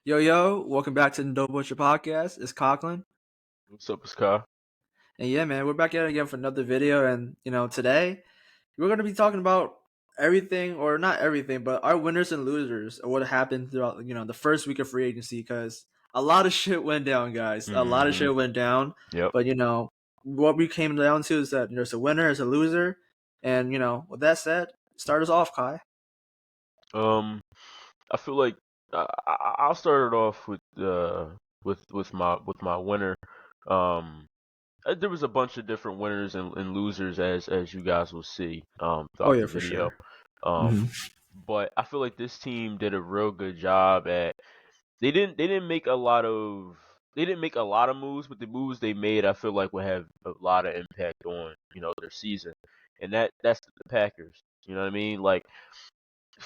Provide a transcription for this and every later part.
Yo, welcome back to the Dope Butcher Podcast. It's Conklin. What's up, Sky? And yeah, man, we're back at it again for another video. And, today we're going to be talking about everything, or not everything, but our winners and losers, or what happened throughout, the first week of free agency, because a lot of shit went down, guys. A lot of shit went down. Yep. But, what we came down to is that there's a winner, there's a loser. And, with that said, start us off, Kai. I feel like I'll start it off with my winner. There was a bunch of different winners and losers as you guys will see throughout the For video. sure. But I feel like this team did a real good job at they didn't make a lot of moves, but the moves they made I feel like would have a lot of impact on their season, and that's the Packers. You know what I mean? Like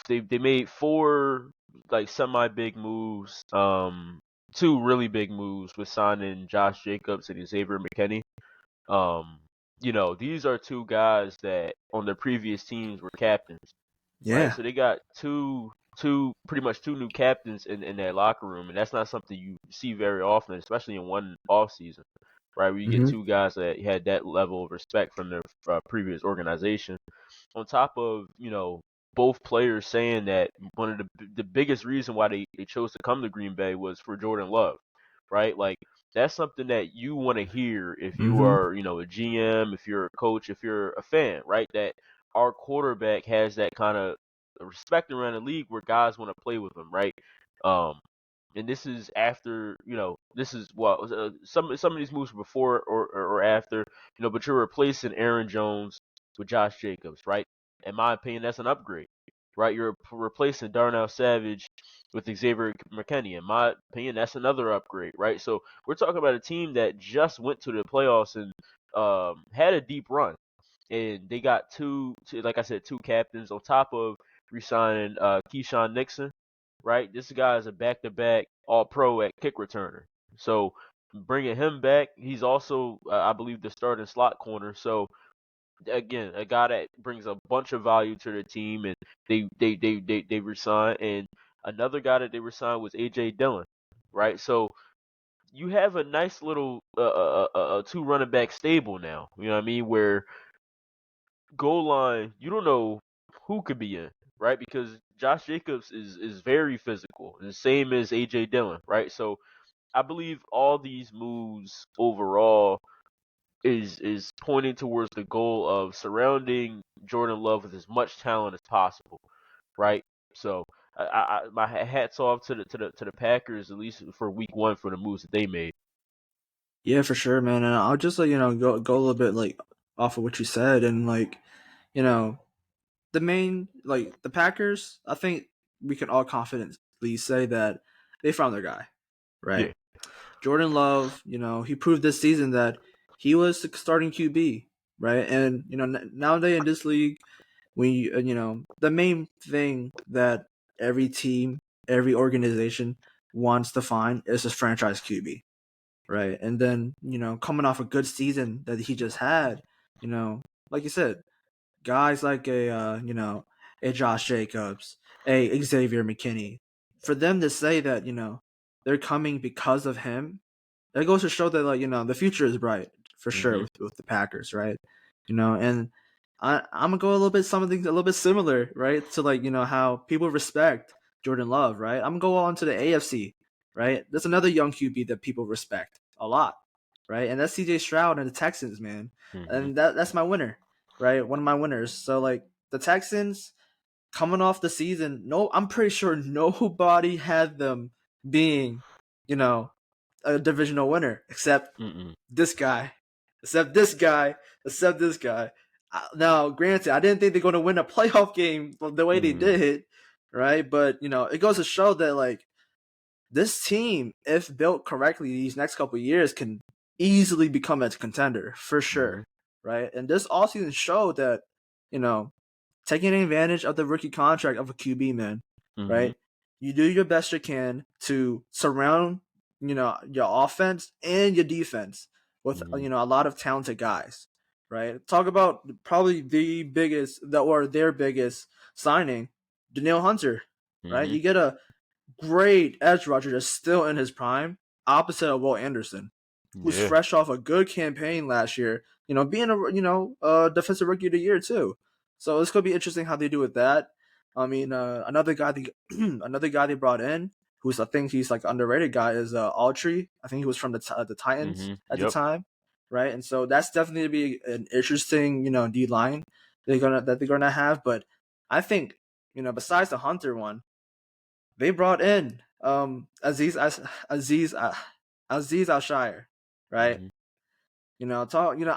they made four like semi big moves, two really big moves with signing Josh Jacobs and Xavier McKinney. These are two guys that on their previous teams were captains, Yeah. right? So they got two pretty much two new captains in their locker room, and that's not something you see very often, especially in one off season, right? Where you get two guys that had that level of respect from their previous organization. On top of both players saying that one of the biggest reason why they chose to come to Green Bay was for Jordan Love, right? Like that's something that you want to hear if you are, a GM, if you're a coach, if you're a fan, right? That our quarterback has that kind of respect around the league where guys want to play with him, right? And this is after, this is some of these moves before or after, but you're replacing Aaron Jones with Josh Jacobs, right? In my opinion, that's an upgrade, right? You're replacing Darnell Savage with Xavier McKinney. In my opinion, that's another upgrade, right? So we're talking about a team that just went to the playoffs and had a deep run, and they got like I said, two captains on top of re-signing Keyshawn Nixon, right? This guy is a back-to-back All-Pro at kick returner. So bringing him back, he's also, I believe, the starting slot corner. So again, a guy that brings a bunch of value to the team, and they resigned. And another guy that they resigned was AJ Dillon, right? So you have a nice little two running back stable now. You know what I mean? Where goal line, you don't know who could be in, right? Because Josh Jacobs is very physical, the same as AJ Dillon, right? So I believe all these moves overall is pointing towards the goal of surrounding Jordan Love with as much talent as possible, right? So my hats off to the Packers, at least for week one, for the moves that they made. Yeah, for sure, man. And I'll just go a little bit like off of what you said, and the main the Packers. I think we can all confidently say that they found their guy, right? Yeah. Jordan Love, he proved this season that he was the starting QB, right? And nowadays in this league, the main thing that every team, every organization wants to find is a franchise QB, right? And then coming off a good season that he just had, like you said, guys like a Josh Jacobs, a Xavier McKinney, for them to say that they're coming because of him, that goes to show that the future is bright for sure with the Packers, right? And I'm gonna go a little bit something a little bit similar, right, to how people respect Jordan Love, right? I'm gonna go on to the AFC, right? There's another young QB that people respect a lot, right? And that's CJ Stroud and the Texans, man. And that's my winner, right? One of my winners. So the Texans coming off the season, I'm pretty sure nobody had them being, a divisional winner except this guy, except this guy, except this guy. Now, granted, I didn't think they're going to win a playoff game the way they did, right? But it goes to show that this team, if built correctly, these next couple of years can easily become a contender for sure, right? And this offseason showed that taking advantage of the rookie contract of a QB, man, right? You do your best you can to surround your offense and your defense with a lot of talented guys, right? Talk about probably their biggest signing, Danielle Hunter, right? You get a great edge rusher that's still in his prime, opposite of Will Anderson, who's Yeah. fresh off a good campaign last year. Being a defensive rookie of the year too. So it's gonna be interesting how they do with that. I mean, another guy another guy they brought in, who's I think he's like underrated guy is Autry. I think he was from the Titans at the Yep. time, right? And so that's definitely to be an interesting D line they're gonna have. But I think besides the Hunter one, they brought in Aziz Al-Shire, right? Mhm.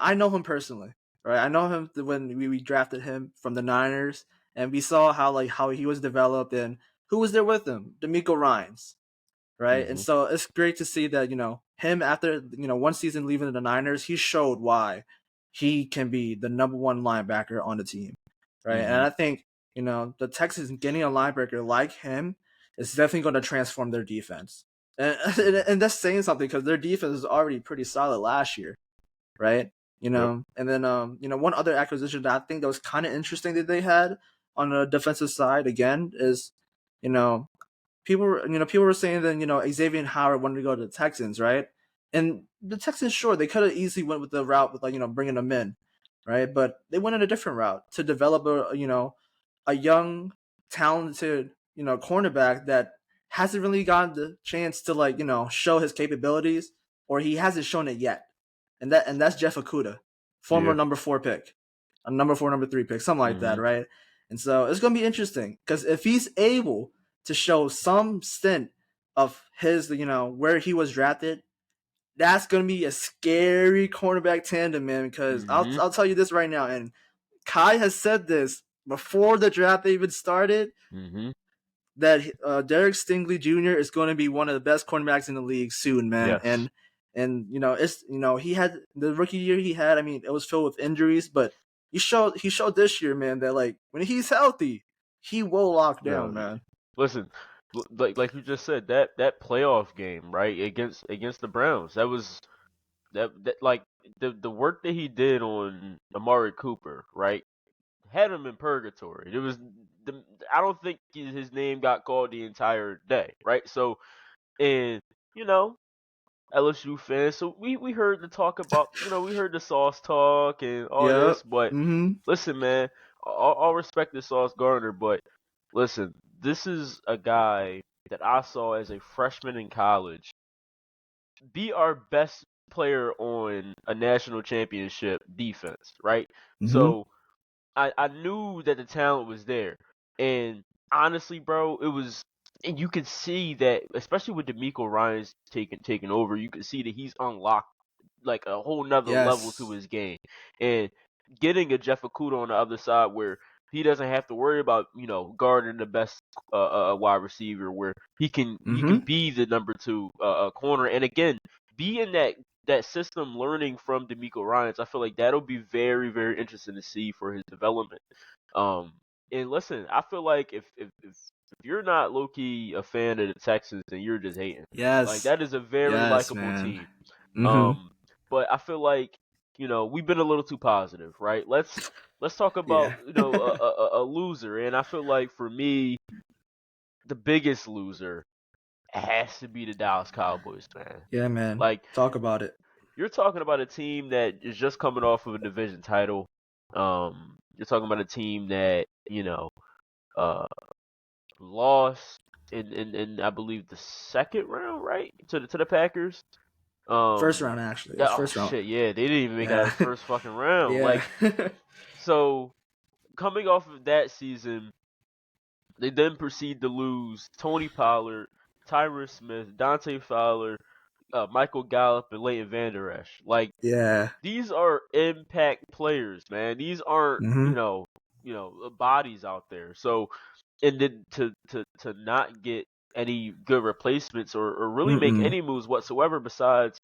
I know him personally, right? I know him when we drafted him from the Niners, and we saw how he was developed and who was there with him, D'Amico Ryans, right? And Mhm. so it's great to see that him after one season leaving the Niners, he showed why he can be the number one linebacker on the team, right? And Mhm. I think the Texans getting a linebacker like him is definitely going to transform their defense, and Mhm. and that's saying something because their defense was already pretty solid last year, right? Yep. And then one other acquisition that I think that was kind of interesting that they had on the defensive side again is you know people were saying that Xavier Howard wanted to go to the Texans, right? And the Texans, sure, they could have easily went with the route with bringing him in, right? But they went in a different route to develop a young, talented cornerback that hasn't really gotten the chance to show his capabilities, or he hasn't shown it yet, and that's Jeff Okuda, former Yeah. number 4 pick, a number 4, number 3 pick, something like that, Mhm. right? And so it's gonna be interesting because if he's able to show some stint of his, where he was drafted, that's gonna be a scary cornerback tandem, man. Because Mhm. I'll tell you this right now, and Kai has said this before the draft even started, Mhm. that Derek Stingley Jr. is going to be one of the best cornerbacks in the league soon, man. Yes. And it's he had the rookie year he had. I mean, it was filled with injuries, but he showed this year, man, that when he's healthy, he will lock down, Yo, man. listen, like you just said, that playoff game, right, against the Browns, that like the work that he did on Amari Cooper, right, had him in purgatory. It was I don't think his name got called the entire day, right? So, and you know, LSU fans, so we heard the talk about, we heard the Sauce talk and all Yep. this, but Mm-hmm. listen, man, all respect to Sauce Gardner, but listen, this is a guy that I saw as a freshman in college be our best player on a national championship defense, right? Mm-hmm. So I knew that the talent was there. And honestly, bro, it was, and you could see that, especially with D'Amico Ryan's taking over, you could see that he's unlocked like a whole nother level to Yes. his game. And getting a Jeff Okuda on the other side where he doesn't have to worry about, guarding the best wide receiver, where he can Mm-hmm. be the number 2 corner, and again be in that system, learning from D'Amico Ryans. I feel like that'll be very, very interesting to see for his development. Um, and listen, I feel like if you're not low key a fan of the Texans, then you're just hating. Like, Yes. that is a very Yes, likable man. team. Mm-hmm. Um, but I feel like we've been a little too positive, right? Let's talk about Yeah. a loser, and I feel like for me, the biggest loser has to be the Dallas Cowboys, man. Yeah, man. Like, Talk about it. you're talking about a team that is just coming off of a division title. You're talking about a team that uh lost in I believe the second round, right, to the Packers. First round, actually. It was Oh first round. shit, yeah, they didn't even make it out Yeah. of the first fucking round. Yeah. Like, so coming off of that season, they then proceed to lose Tony Pollard, Tyron Smith, Dante Fowler, Michael Gallup, and Leighton Vander Esch. Like, Yeah. these are impact players, man. These aren't, Mm-hmm. bodies out there. So, and then to not get any good replacements, or really make Mm-mm. any moves whatsoever besides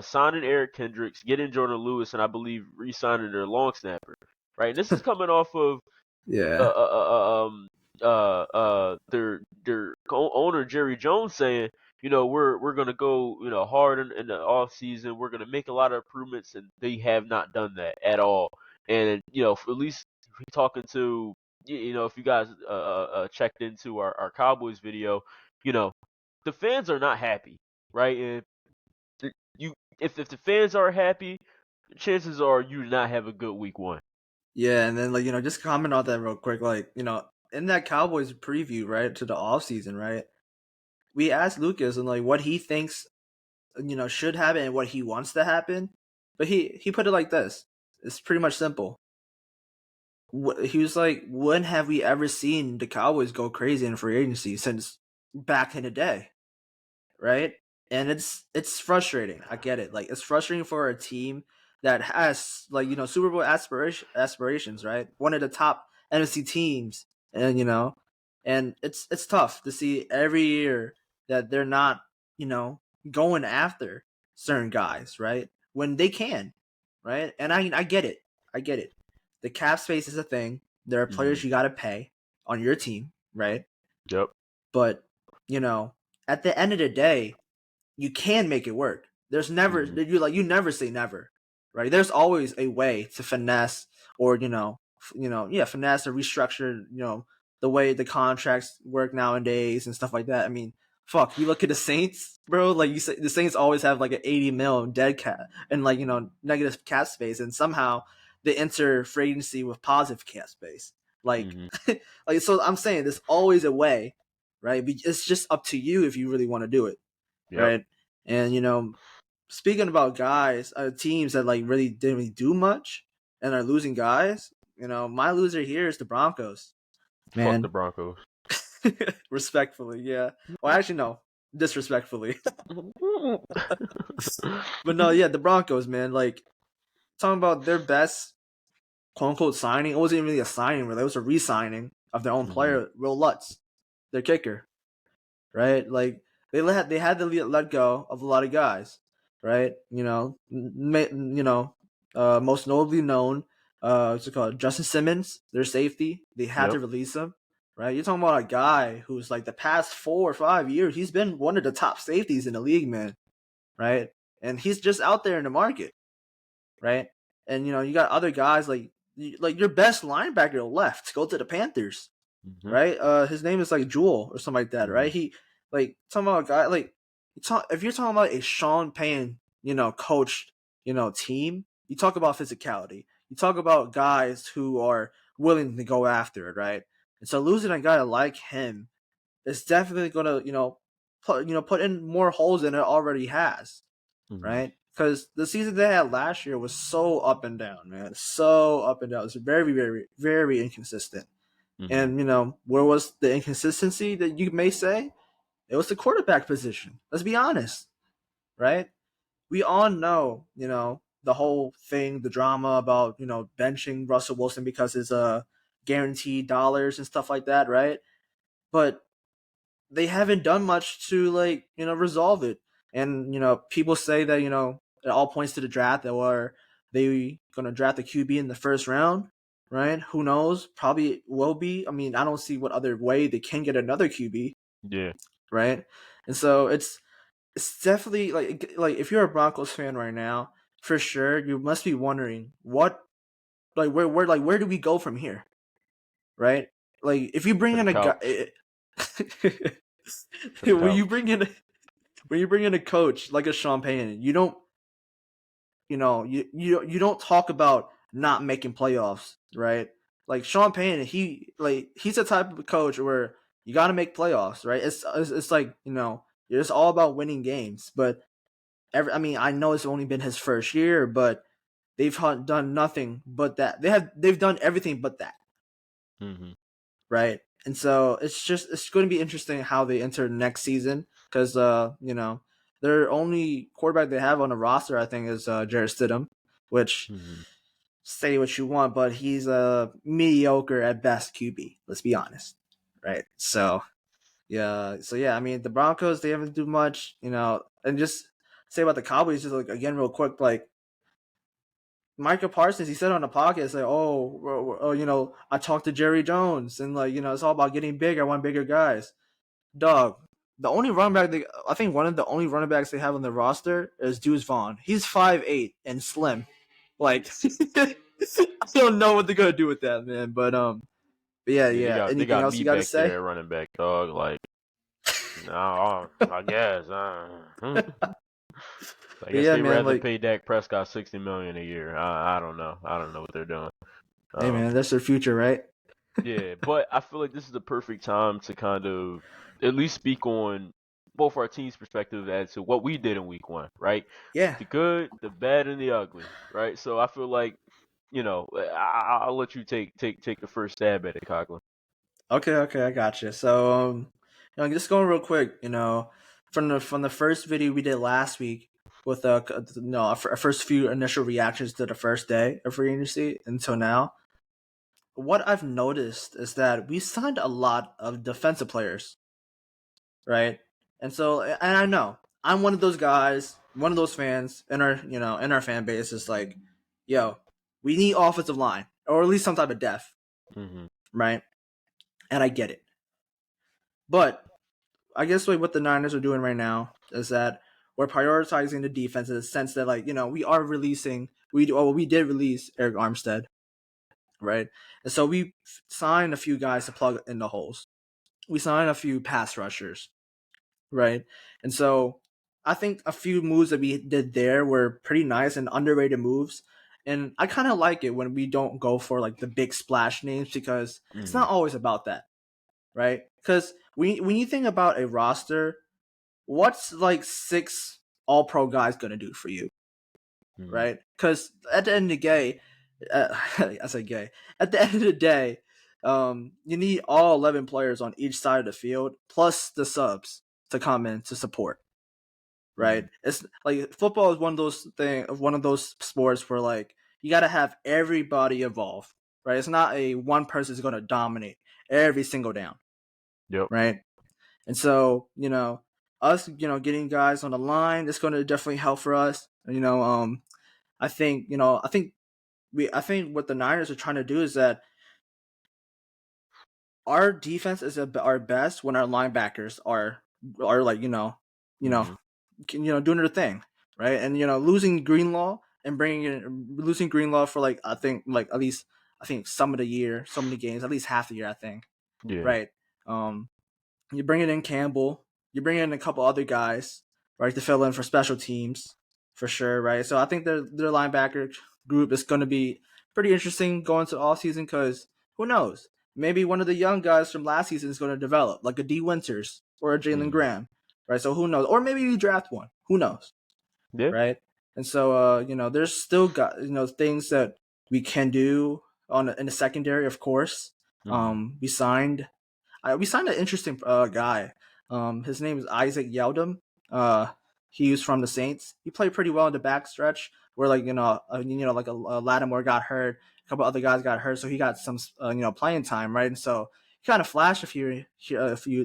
signing Eric Kendricks, getting Jordan Lewis, and I believe re-signing their long snapper. Right, and this is coming off of uh, Yeah. uh, uh, um, their owner Jerry Jones saying, we're gonna go, hard in the off season. We're gonna make a lot of improvements, and they have not done that at all. And at least talking to you know, if you guys checked into our Cowboys video, you know, the fans are not happy, right? And you, if the fans are happy, chances are you did not have a good week one. Yeah, and then like just comment on that real quick. Like in that Cowboys preview, right, to the offseason, right? We asked Lucas and like what he thinks should happen and what he wants to happen, but he put it like this. It's pretty much simple. He was like, when have we ever seen the Cowboys go crazy in free agency since back in the day? Right? And it's frustrating. I get it. Like it's frustrating for a team that has like Super Bowl aspirations, right? One of the top NFC teams, and and it's tough to see every year that they're not you know going after certain guys, right? When they can, right? And I get it. I get it. The cap space is a thing. There are Mm-hmm. players you got to pay on your team, right? Yep. But you know, at the end of the day, you can make it work. There's never Mm-hmm. you never say never, right? There's always a way to finesse or finesse or restructure the way the contracts work nowadays and stuff like that. I mean, fuck, you look at the Saints, bro. Like you say, the Saints always have like an 80 mil dead cap and like negative cap space, and somehow they enter free agency with positive cap space. Like, Mm-hmm. like so, I'm saying there's always a way, right? It's just up to you if you really want to do it, Yep. right? And speaking about guys, teams that like really didn't really do much and are losing guys, my loser here is the Broncos, Fuck the man. Broncos. Respectfully, yeah. Well, actually, no, disrespectfully. But no, yeah, the Broncos, man. Like talking about their best quote unquote signing. It wasn't even really a signing, really. It was a re-signing of their own Mm-hmm. player, Will Lutz, their kicker, right? Like they had to let go of a lot of guys, right? Most notably known, what's it called? Justin Simmons, their safety. They had Yep. to release him, right? You're talking about a guy who's like the past 4 or 5 years, he's been one of the top safeties in the league, man, right? And he's just out there in the market, right? And you got other guys like your best linebacker left to go to the Panthers, Mm-hmm. right? His name is like Jewel or something like that, Mm-hmm. right? He like talking about a guy like if you're talking about a Sean Payne, coached, team, you talk about physicality. You talk about guys who are willing to go after it, right? And so losing a guy like him is definitely gonna, put in more holes than it already has, Mm-hmm. right? Because the season they had last year was so up and down, man. So up and down. It's very, very, very inconsistent. Mm-hmm. And where was the inconsistency that you may say? It was the quarterback position. Let's be honest, right? We all know, the whole thing, the drama about benching Russell Wilson because his guaranteed dollars and stuff like that, right? But they haven't done much to like resolve it. And people say that it all points to the draft that were they gonna draft a QB in the first round, right? Who knows? Probably will be. I mean, I don't see what other way they can get another QB, Yeah. right? And so it's definitely like if you're a Broncos fan right now, for sure you must be wondering what where do we go from here, right? Like if you To bring the in a couch. guy, To the when you couch. bring in a coach like a Sean Payton, you don't you don't talk about not making playoffs, right? Like Sean Payton, he's the type of coach where you got to make playoffs, right? It's like it's all about winning games. But I mean, I know it's only been his first year, but they've done nothing but that. They've done everything but that, Mm-hmm. right? And so it's going to be interesting how they enter next season because their only quarterback they have on the roster I think is Jarrett Stidham, which Mm-hmm. say what you want, but he's a mediocre at best QB. Let's be honest, right? So yeah. I mean the Broncos they haven't do much, and just say about the Cowboys just like again real quick like. Micah Parsons, he said on the podcast, like, I talked to Jerry Jones, and like, it's all about getting big. I want bigger guys. Dog, the only running back I think one of the only running backs they have on the roster is Deuce Vaughn. He's 5'8" and slim. Like, I don't know what they're gonna do with that man, but But yeah, Yeah, yeah. they Anything got else me you got to back there say? at running back, dog. Like, no, I guess. I But guess yeah, they man. rather Like, pay Dak Prescott 60 million a year. I don't know. I don't know what they're doing. hey, Um, man, that's their future, right? yeah, but I feel like this is the perfect time to kind of at least speak on both our team's perspective as to what we did in week one, right? Yeah. The good, the bad, and the ugly, right? So I feel like, I'll let you take the first stab at it, Coughlin. Okay, okay, I got you. So, just going real quick, from the first video we did last week with our first few initial reactions to the first day of free agency until now, what I've noticed is that we signed a lot of defensive players, right? And so, and I know I'm one of those guys, one of those fans in our fan base is like, yo, we need offensive line or at least some type of depth, Mm-hmm. right? And I get it, but I guess like what the Niners are doing right now is that we're prioritizing the defense in the sense that we are releasing we did release Eric Armstead, right? And so we signed a few guys to plug in the holes. We signed a few pass rushers, right? And so I think a few moves that we did there were pretty nice and underrated moves. And I kind of like it when we don't go for like the big splash names because it's Mm-hmm. not always about that, right? Because when you think about a roster, what's like six all pro guys gonna do for you, Mm-hmm. right? Because at the end of the day, I say gay. At the end of the day, you need all 11 players on each side of the field plus the subs to come in to support, Mm-hmm. right? It's like football is one of those sports where like you got to have everybody involved, right? It's not a one person is going to dominate every single down, Yep. right? And so, us, getting guys on the line, it's going to definitely help for us. I think what the Niners are trying to do is that our defense is at our best when our linebackers are like, Mm-hmm. doing their thing, right? And losing Greenlaw and bringing in losing Greenlaw for like I think like at least I think some of the year, some of the games, at least half the year, I think, Yeah. right? Um, You bring in Campbell. You bring in a couple other guys, right, to fill in for special teams, for sure, right? So I think their linebacker group is going to be pretty interesting going to all season because who knows? Maybe one of the young guys from last season is going to develop, like a D Winters or a Jalen Mm-hmm. Graham, right? So who knows? Or maybe you draft one. Who knows, Yeah. right? And so, there's still got things that we can do in the secondary, of course. Mm-hmm. We signed an interesting guy. His name is Isaac Yeldum. Uh, he was from the Saints. He played pretty well in the backstretch, where like Lattimore got hurt, a couple other guys got hurt, so he got some playing time, right? And so he kind of flashed a few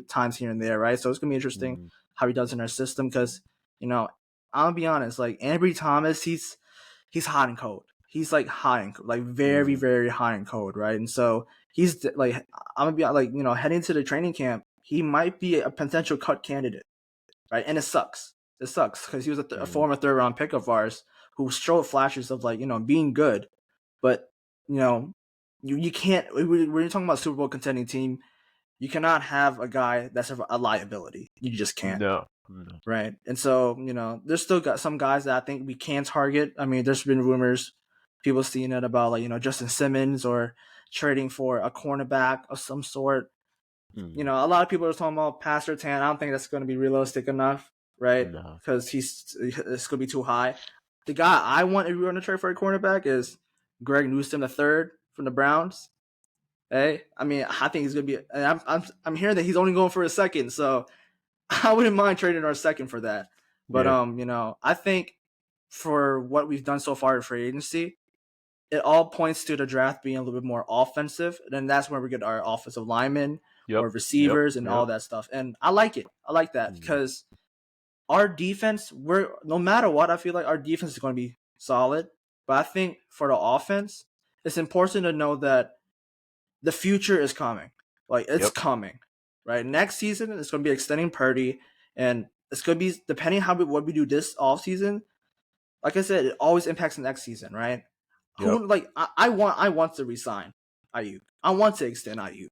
times here and there, right? So it's gonna be interesting Mm-hmm. how he does in our system because I'll be honest, like Ambry Thomas, he's hot and cold. He's like hot and like very Mm-hmm. very hot and cold, right? And so he's like I'm gonna be like heading to the training camp. He might be a potential cut candidate, right? And it sucks. It sucks because he was a Mm-hmm. former third round pick of ours who showed flashes of like being good, but you know you can't when you're talking about Super Bowl contending team, you cannot have a guy that's a liability. You just can't. No. No. Right. And so, there's still got some guys that I think we can target. I mean, there's been rumors, people seeing it about like, Justin Simmons or trading for a cornerback of some sort. Mm-hmm. A lot of people are talking about Pastor Tan. I don't think that's going to be realistic enough, right? No. Because it's going to be too high. The guy I want if we're going to trade for a cornerback is Greg Newsome the third from the Browns. Hey, I mean, I think he's going to be. And I'm hearing that he's only going for a second, so I wouldn't mind trading our second for that. But Yeah. I think for what we've done so far in free agency, it all points to the draft being a little bit more offensive. And that's where we get our offensive linemen Yep. or Yep. receivers and Yep. all that stuff. And I like it. I like that Mm-hmm. because our defense, we're no matter what, I feel like our defense is going to be solid. But I think for the offense, it's important to know that the future is coming. Like it's Yep. coming, right? Next season it's going to be extending Purdy, and it's going to be depending how what we do this off season. Like I said, it always impacts the next season, right? Yep. I want to resign Ayuk. I want to extend Ayuk.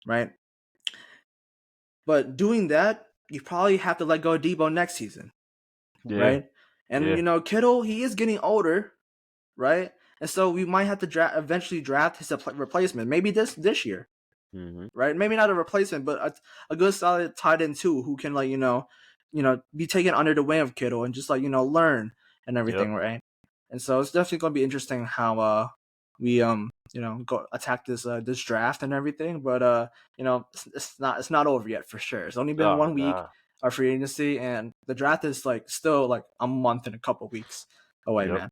right? But doing that, you probably have to let go of Debo next season, Yeah, right? And yeah. Kittle, he is getting older, right? And so we might have to eventually draft his replacement, maybe this year, Mhm. right? Maybe not a replacement, but a good solid tight end too, who can be taken under the wing of Kittle and just learn and Yep. everything, right? And so it's definitely going to be interesting how we go attack this draft and everything. But it's not over yet for sure. It's only been Oh 1 week nah. of free agency, and the draft is still a month and a couple weeks away, Yep. man.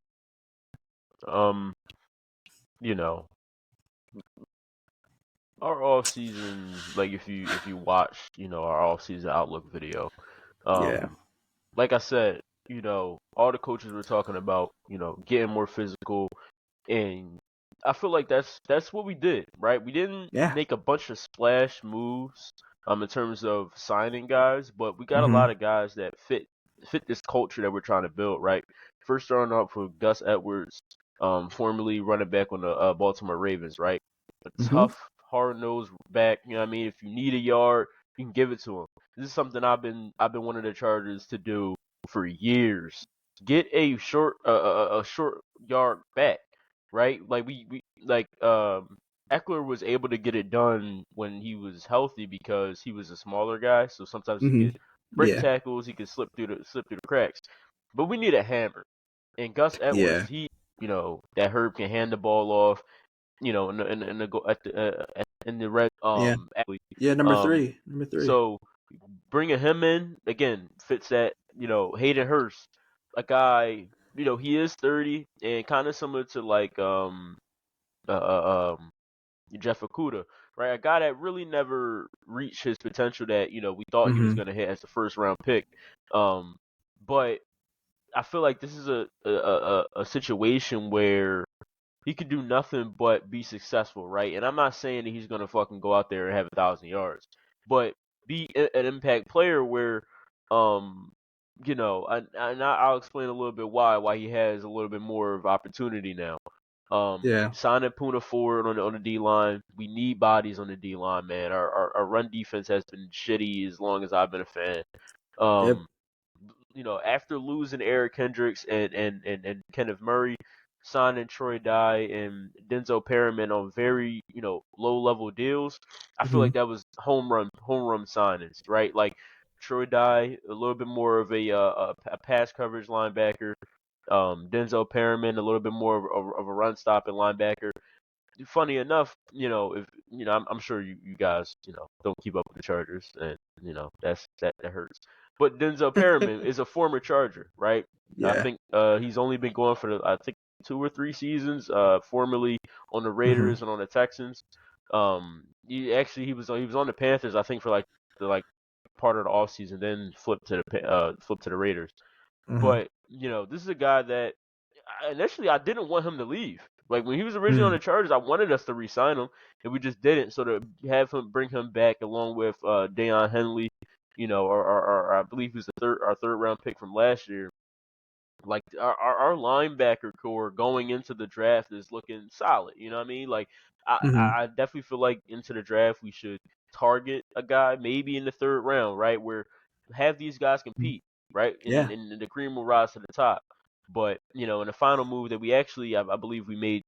Um, you know, our off season, like if you watch, our off season outlook video, Yeah. um, like I said, all the coaches were talking about, getting more physical, and I feel like that's what we did, right? We didn't Yeah. make a bunch of splash moves in terms of signing guys, but we got a Mm-hmm. lot of guys that fit this culture that we're trying to build, right? First starting off with Gus Edwards, formerly running back on the Baltimore Ravens, right? A Mm-hmm. tough, hard-nosed back, you know what I mean? If you need a yard, you can give it to him. This is something I've been wanting the Chargers to do for years. Get a short yard back, right? Like we like Eckler was able to get it done when he was healthy because he was a smaller guy, so sometimes he Mm-hmm. could break Yeah. tackles, he could slip through the cracks. But we need a hammer. And Gus Edwards, Yeah. that Herb can hand the ball off, in the go in the red Yeah. athlete. Yeah. Number Um three. Number three. so bringing him in again fits that, Hayden Hurst, a guy, he is 30 and kind of similar to like uh, uh, um Jeff Okuda, right? A guy that really never reached his potential that we thought he was Mm-hmm. going to hit as the first round pick. Um, but I feel like this is a situation where he could do nothing but be successful, right? And I'm not saying that he's gonna fucking go out there and have 1,000 yards, but be an impact player where, um, I'll explain a little bit why he has a little bit more of opportunity now. Yeah. Signing Puna forward on the D line. We need bodies on the D line, man. Our run defense has been shitty as long as I've been a fan. Yep. Um, after losing Eric Hendricks and Kenneth Murray, signing Troy Dye and Denzel Perriman on very, low level deals, I feel Mm-hmm. like that was home run signings, right? Like Troy Dye, a little bit more of a pass coverage linebacker. Denzel Perriman, a little bit more of a run stopping linebacker. Funny enough, if I'm sure you guys, don't keep up with the Chargers, and that hurts. But Denzel Perriman is a former Charger, right? I Yeah. think he's only been going for I think 2 or 3 seasons. Formerly on the Mm-hmm. Raiders and on the Texans. He was on the Panthers, I think, for like the part of the offseason, then flipped to the Raiders. Mm-hmm. But this is a guy that initially I didn't want him to leave. Like when he was originally on the Chargers, I wanted us to re-sign him, and we just didn't. So to bring him back along with Deion Henley, or I believe he was our third round pick from last year. Like our linebacker core going into the draft is looking solid. You know what I mean? Like Mm-hmm. I definitely feel like into the draft we should target a guy maybe in the third round, right? Where have these guys compete, right? And, Yeah. and the cream will rise to the top. But in the final move that we actually, I believe we made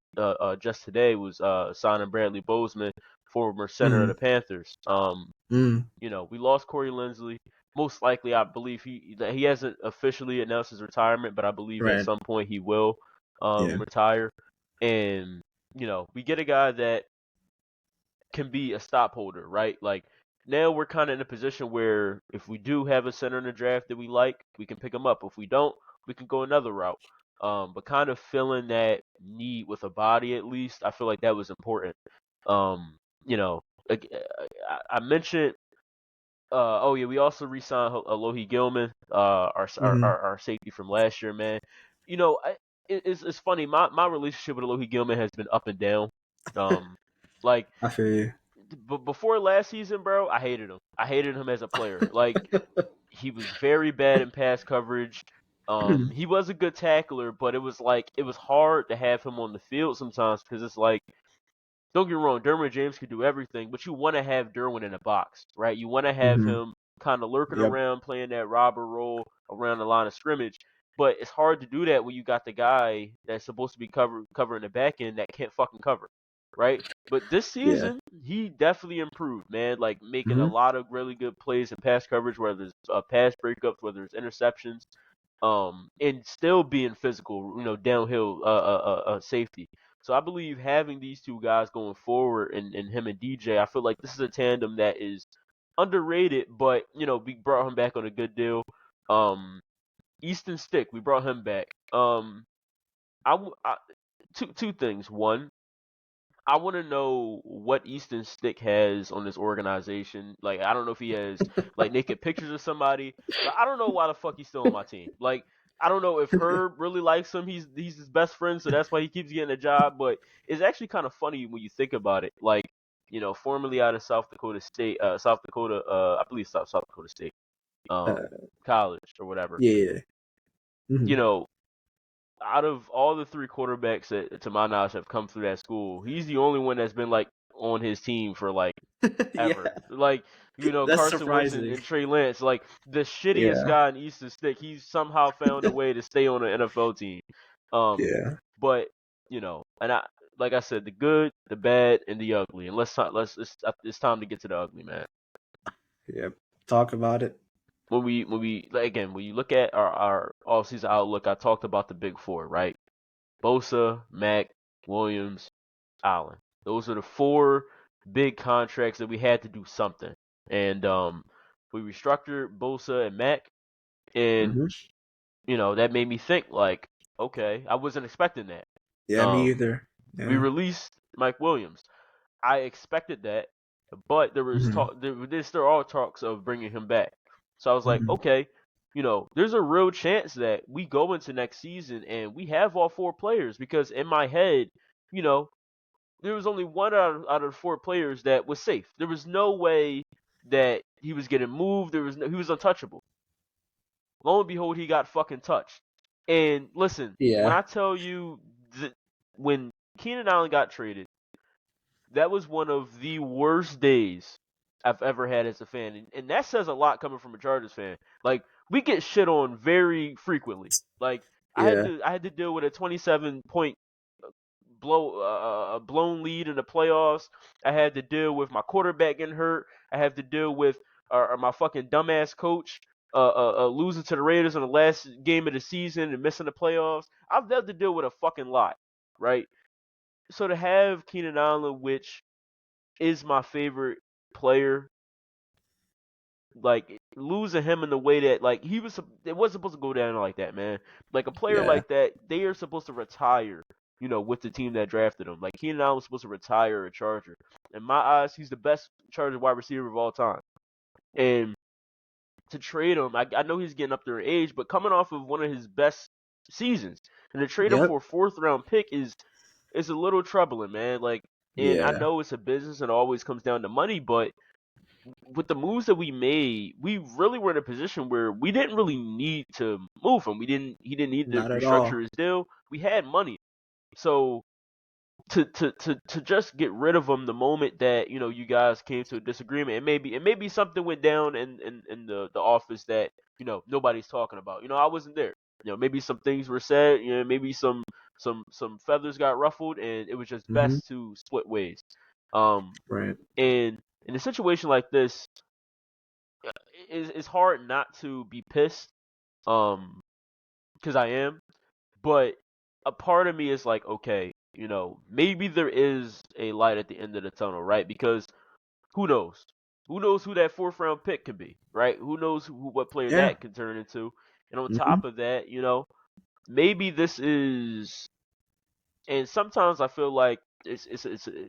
just today was signing Bradley Bozeman, former center of Mm-hmm. the Panthers. Mm. We lost Corey Linsley. Most likely, I believe he hasn't officially announced his retirement, but I believe at Right. some point he will Yeah. retire. And we get a guy that can be a stop holder, right? Like now we're kind of in a position where if we do have a center in the draft that we like, we can pick him up. If we don't, we can go another route. But kind of filling that need with a body at least, I feel like that was important. Um, like, I mentioned oh yeah, we also re-signed Alohi Gilman, Mm-hmm. our safety from last year, man. You know, it's funny. My relationship with Alohi Gilman has been up and down. Um, like, I feel you. but before last season, bro, I hated him. I hated him as a player. Like, he was very bad in pass coverage. He was a good tackler, but it was hard to have him on the field sometimes because it's like don't get me wrong, Derwin James could do everything, but you want to have Derwin in a box, right? You want to have Mm-hmm. him kind of lurking Yep. around, playing that robber role around the line of scrimmage. But it's hard to do that when you got the guy that's supposed to be covering the back end that can't fucking cover, right? But this Yeah. season, he definitely improved, man. Like making a Mm-hmm. lot of really good plays in pass coverage, whether it's pass breakups, whether it's interceptions, and still being physical, downhill safety. So I believe having these two guys going forward and him and DJ, I feel like this is a tandem that is underrated, but we brought him back on a good deal. Um, Easton Stick, we brought him back. I two things. One, I want to know what Easton Stick has on this organization. Like, I don't know if he has like naked pictures of somebody, but I don't know why the fuck he's still on my team. Like, I don't know if Herb really likes him. He's his best friend, so that's why he keeps getting a job. But it's actually kind of funny when you think about it. Like, formerly out of South Dakota State, I believe South Dakota State, Uh, college or whatever. yeah. You Mm-hmm. know, out of all the three quarterbacks that, to my knowledge, have come through that school, he's the only one that's been like on his team for like Yeah. ever. Like, That's Carson Wentz surprising. and Trey Lance, like the shittiest Yeah. guy in Eastern Stick, he's somehow found a way to stay on an NFL team. Um, Yeah. but and like I said, the good, the bad, and the ugly. And it's time to get to the ugly, man. Yep. Talk about it. When we like, again, when you look at our offseason outlook, I talked about the big four, right? Bosa, Mack, Williams, Allen. Those are the four big contracts that we had to do something. And we restructured Bosa and Mack, and Mm-hmm. that made me think like, okay, I wasn't expecting that. Yeah, me Um, either. we Yeah. released Mike Williams. I expected that, but there was Mm-hmm. talk. There's still all talks of bringing him back. So I was like, Mm-hmm. okay, there's a real chance that we go into next season and we have all four players because in my head, you know, there was only one out of four players that was safe. There was no way that he was getting moved. He was untouchable. Lo and behold, he got fucking touched. And listen, when Yeah. I tell you that when Keenan Allen got traded, that was one of the worst days I've ever had as a fan, and that says a lot coming from a Chargers fan. Like we get shit on very frequently. Like Yeah. I had to deal with a 27-point blown lead in the playoffs. I had to deal with my quarterback getting hurt. I have to deal with my fucking dumbass coach losing to the Raiders in the last game of the season and missing the playoffs. I've had to deal with a fucking lot, right? So to have Keenan Allen, which is my favorite player, like losing him in the way that like it was supposed to go down like that, man. Like a player Yeah. like that, they are supposed to retire, with the team that drafted him. Like Keenan Allen was supposed to retire a Charger. In my eyes, he's the best Charger wide receiver of all time. And to trade him, I know he's getting up there in age, but coming off of one of his best seasons, and to trade him Yep. for a fourth round pick is a little troubling, man. Like, and I Yeah. know it's a business and it always comes down to money, but with the moves that we made, we really were in a position where we didn't really need to move him. He didn't need to Not at restructure all. his deal. We had money. So to just get rid of him the moment that, you guys came to a disagreement, and maybe something went down in the office that, nobody's talking about. I wasn't there. Maybe some things were said, maybe some feathers got ruffled and it was just Mm-hmm. best to split ways. Um Right. and in a situation like this, it's hard not to be pissed, um, because I am. But a part of me is like, okay, maybe there is a light at the end of the tunnel, right? Because who knows? Who knows who that fourth round pick could be, right? Who knows what player Yeah. that can turn into? And on Mm-hmm. top of that, maybe this is, and sometimes I feel like it's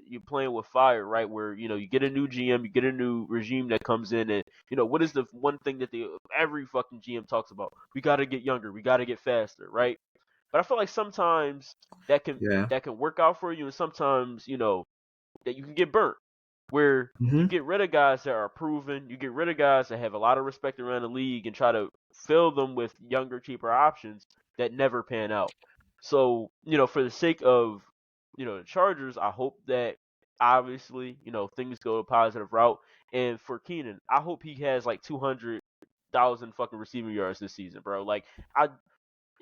you're playing with fire, right? Where you get a new GM, you get a new regime that comes in, and what is the one thing that every fucking GM talks about? We got to get younger, we got to get faster, right? But I feel like sometimes that can Yeah. that can work out for you, and sometimes that you can get burnt. Where you Mm-hmm. get rid of guys that are proven, you get rid of guys that have a lot of respect around the league, and try to fill them with younger, cheaper options that never pan out. So, for the sake of, the Chargers, I hope that obviously, things go a positive route. And for Keenan, I hope he has like 200,000 fucking receiving yards this season, bro. Like I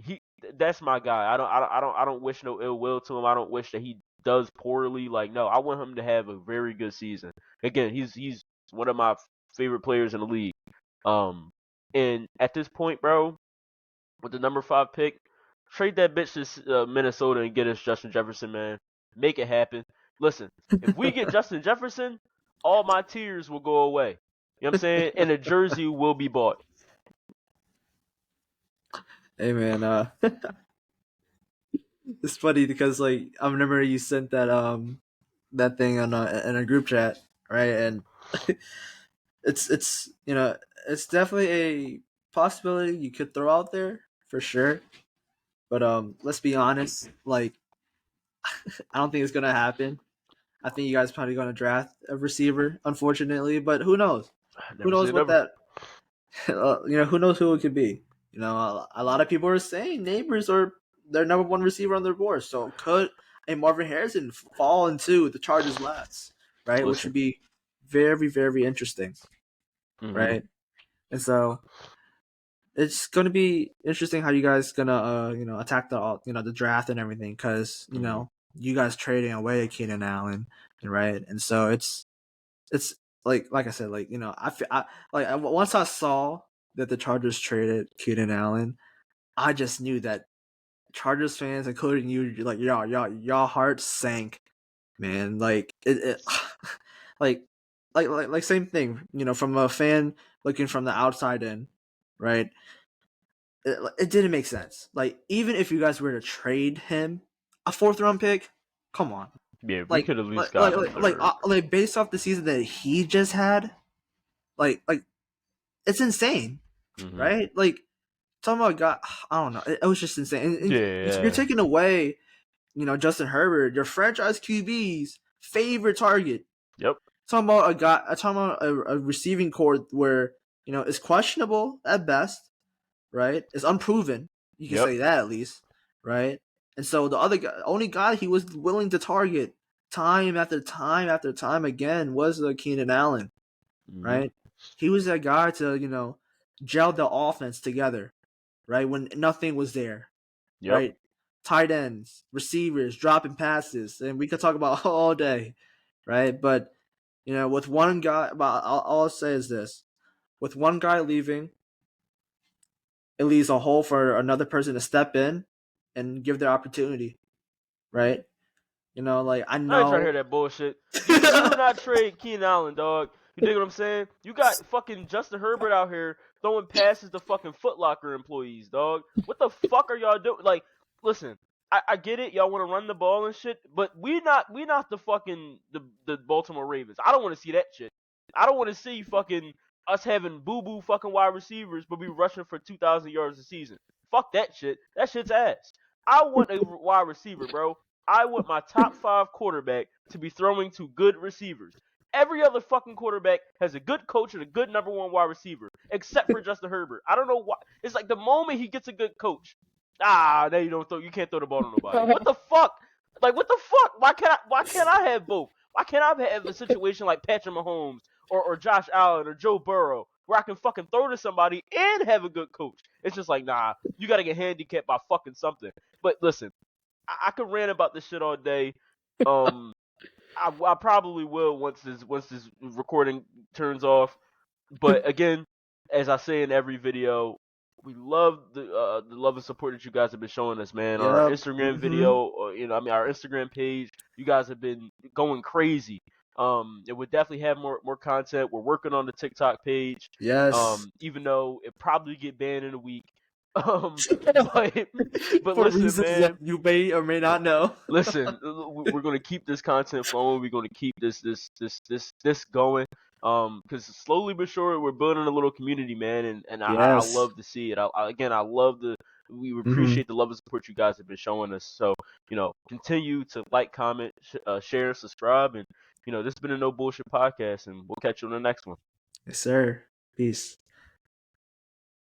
he that's my guy. I don't wish no ill will to him. I don't wish that he does poorly. Like no, I want him to have a very good season. Again, he's one of my favorite players in the league. Um, and at this point, bro, with the number 5 pick, trade that bitch to Minnesota and get us Justin Jefferson, man. Make it happen. Listen, if we get Justin Jefferson, all my tears will go away. You know what I'm saying? And a jersey will be bought. Hey man, it's funny because like I remember you sent that thing on in a group chat, right? And it's it's definitely a possibility you could throw out there for sure. But let's be honest, like I don't think it's gonna happen. I think you guys probably gonna draft a receiver, unfortunately. But who knows? Who Never say knows what never. that who knows who it could be? A lot of people are saying neighbors are their number one receiver on their board. So could a Marvin Harrison fall into the Chargers last, right? Which Listen. would be very, very interesting, Mm-hmm. right? And so it's going to be interesting how you guys gonna attack the draft and everything because Mm-hmm. you guys trading away Keenan Allen, right? And so it's like I said, like once I saw that the Chargers traded Keenan Allen, I just knew that Chargers fans, including you, like y'all hearts sank, man. Like it like same thing, from a fan looking from the outside in, right? It didn't make sense. Like even if you guys were to trade him a fourth round pick, come on, Yeah, we could at least got him third. like based off the season that he just had, like it's insane, Mm-hmm. right? Like talking about God, I don't know, it was just insane. And you're Yeah. taking away, Justin Herbert, your franchise QB's favorite target. Yep. Talking about a receiving core where it's questionable at best, right? It's unproven. You can Yep. say that at least, right? And so the other guy, only guy he was willing to target time after time after time again was Keenan Allen, Mm-hmm. right? He was that guy to gel the offense together, right? When nothing was there, Yep. right? Tight ends, receivers, dropping passes, and we could talk about all day, right? But with one guy, all I'll say is this: with one guy leaving, it leaves a hole for another person to step in and give their opportunity, right? Like I I ain't trying to know. hear that bullshit. You do not trade Keenan Allen, dog. You dig what I'm saying? You got fucking Justin Herbert out here throwing passes to fucking Foot Locker employees, dog. What the fuck are y'all doing? Like, listen, I get it, y'all want to run the ball and shit, but we not the fucking the Baltimore Ravens. I don't want to see that shit. I don't want to see fucking us having boo boo fucking wide receivers, but we rushing for 2,000 yards a season. Fuck that shit. That shit's ass. I want a wide receiver, bro. I want my top 5 quarterback to be throwing to good receivers. Every other fucking quarterback has a good coach and a good number 1 wide receiver, except for Justin Herbert. I don't know why. It's like the moment he gets a good coach, now you can't throw the ball to nobody. What the fuck? Like what the fuck? Why can't I have both? Why can't I have a situation like Patrick Mahomes or Josh Allen or Joe Burrow where I can fucking throw to somebody and have a good coach? It's just like, nah, you got to get handicapped by fucking something. But listen, I could rant about this shit all day. Um, I probably will once this recording turns off. But again, as I say in every video, we love the love and support that you guys have been showing us, man. On our Yep. Instagram Mm-hmm. video, or our Instagram page, you guys have been going crazy. And we definitely have more content. We're working on the TikTok page. Yes. Even though it probably get banned in a week. But For listen, reasons that man. you may or may not know. Listen, we're gonna keep this content flowing. We're gonna keep this going. Because slowly but surely we're building a little community, man, and I Yes. love to see it. Again, I love we Mm-hmm. appreciate the love and support you guys have been showing us. So continue to like, comment, share, subscribe, and this has been a No Bullshit podcast, and we'll catch you on the next one. Yes, sir. Peace.